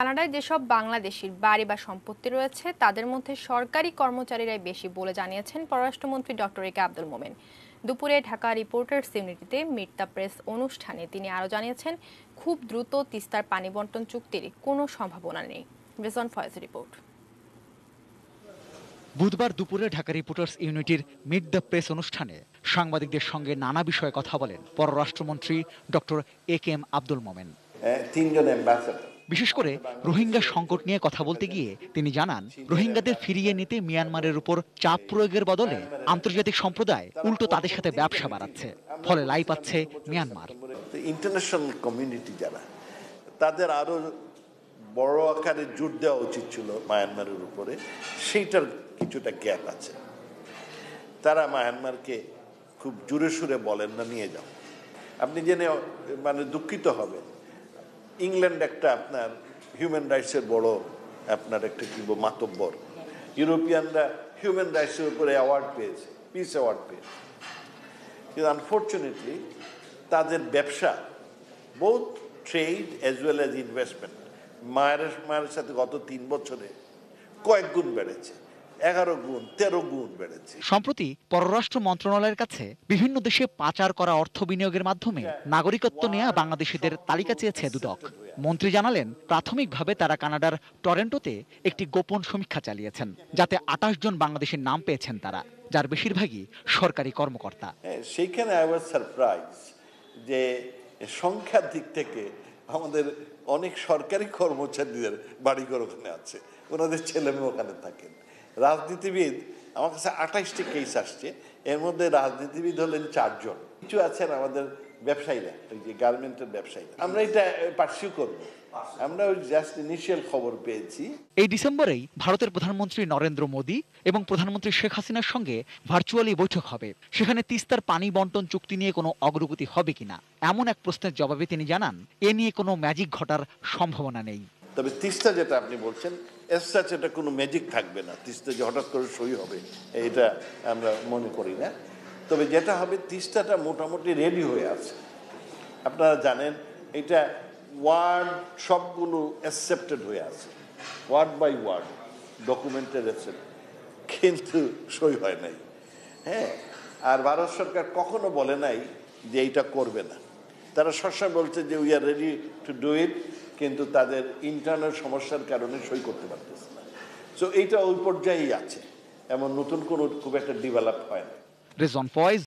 কানাডায় যেসব বাংলাদেশির বাড়ি বা সম্পত্তি রয়েছে তাদের মধ্যে সরকারি কর্মচারীরাই বেশি বলে জানিয়েছেন পররাষ্ট্রমন্ত্রী ডক্টর এ কে আব্দুল মোমেন। দুপুরে ঢাকা রিপোর্টার্স ইউনিটিতে মিট দ্য প্রেস অনুষ্ঠানে তিনি আরও জানিয়েছেন, খুব দ্রুত তিস্তার পানি বণ্টন চুক্তির কোনো সম্ভাবনা নেই। রেজন ফয়েজ রিপোর্ট। বুধবার দুপুরে ঢাকা রিপোর্টার্স ইউনিটির মিট দ্য প্রেস অনুষ্ঠানে সাংবাদিকদের সঙ্গে নানা বিষয়ে কথা বলেন পররাষ্ট্রমন্ত্রী doctor A K M Abdul Momen. বিশেষ করে রোহিঙ্গা সংকট নিয়ে কথা বলতে গিয়ে তিনি জানান, রোহিঙ্গাদের ফিরিয়ে নিতে মিয়ানমারের উপর চাপ প্রয়োগের বদলে আন্তর্জাতিক সম্প্রদায় উল্টো তাদের সাথে ব্যবসা বাড়াচ্ছে, ফলে লাই পাচ্ছে মিয়ানমার। ইন্টারন্যাশনাল কমিউনিটি যারা, তাদের আরো বড় আকারে জোর দেওয়া উচিত ছিল মায়ানমারের উপরে, সেইটার কিছুটা গ্যাপ আছে। তারা মায়ানমারকে খুব জোরে সুরে বলেন না নিয়ে যাও। আপনি জেনে মানে দুঃখিত হবেন, ইংল্যান্ড একটা আপনার হিউম্যান রাইটসের বড় আপনার একটা কি মাতব্বর, ইউরোপিয়ানরা হিউম্যান রাইটসের উপরে অ্যাওয়ার্ড পেয়েছে, পিস অ্যাওয়ার্ড পেয়েছে, কিন্তু আনফর্চুনেটলি তাদের ব্যবসা both trade as well as investment মায়ের সাথে গত 3 বছরে কয়েক গুণ বেড়েছে, 11 গুণ 13 গুণ বেড়েছে। সম্প্রতি পররাষ্ট্র মন্ত্রণালয়ের কাছে বিভিন্ন দেশে পাচার করা অর্থ বিনিয়োগের মাধ্যমে নাগরিকত্ব নেওয়া বাংলাদেশিদের তালিকা চেয়েছে দুদক। মন্ত্রী জানালেন, প্রাথমিকভাবে তারা কানাডার টরেন্টোতে একটি গোপন সমীক্ষা চালিয়েছেন, যাতে 28 জন বাংলাদেশের নাম পেয়েছেন তারা, যার বেশিরভাগই সরকারি কর্মকর্তা। সেইখানে আই ওয়াজ সারপ্রাইজ যে সংখ্যার দিক থেকে আমাদের অনেক সরকারি কর্মচারীদের বাড়িঘর ওখানে আছে, ওনাদের ছেলেমেয়ে ওখানে থাকেন। রাজনীতিবিদ আমার কাছে 28টি কেস আসছে, এর মধ্যে রাজনীতিবিদ হলেন 4 জন। কিছু আছেন আমাদের ব্যবসায়ীরা, ওই যে গার্মেন্টের ব্যবসায়ীরা। আমরা এটা পার্সিউ করব, আমরা ওই জাস্ট ইনিশিয়াল খবর পেয়েছি। এই ডিসেম্বরেই ভারতের প্রধানমন্ত্রী নরেন্দ্র মোদী এবং প্রধানমন্ত্রী শেখ হাসিনার সঙ্গে ভার্চুয়ালি বৈঠক হবে। সেখানে তিস্তার পানি বণ্টন চুক্তি নিয়ে কোনো অগ্রগতি হবে কিনা এমন এক প্রশ্নের জবাবে তিনি জানান, এ নিয়ে কোনো ম্যাজিক ঘটার সম্ভাবনা নেই। তবে তিস্তা যেটা আপনি বলছেন, এসসাচ এটা কোনো ম্যাজিক থাকবে না, তিস্তা যে হঠাৎ করে সই হবে এটা আমরা মনে করি না। তবে যেটা হবে, তিস্তাটা মোটামুটি রেডি হয়ে আছে। আপনারা জানেন এটা ওয়ার্ড সবগুলো অ্যাকসেপ্টেড হয়ে আছে, ওয়ার্ড বাই ওয়ার্ড ডকুমেন্টের অ্যাকসেপ্ট, কিন্তু সই হয় নাই। হ্যাঁ, আর ভারত সরকার কখনো বলে নাই যে এইটা করবে না। তারা সবসময় বলছে যে we are ready to do it, কিন্তু তাদের ইন্টারনাল সমস্যার কারণে সই করতে পারতেছে না। সো এইটা ওই পর্যায়েই আছে, এমন নতুন কোনো খুব একটা ডেভেলপ হয় না। রেজন ফয়েজ,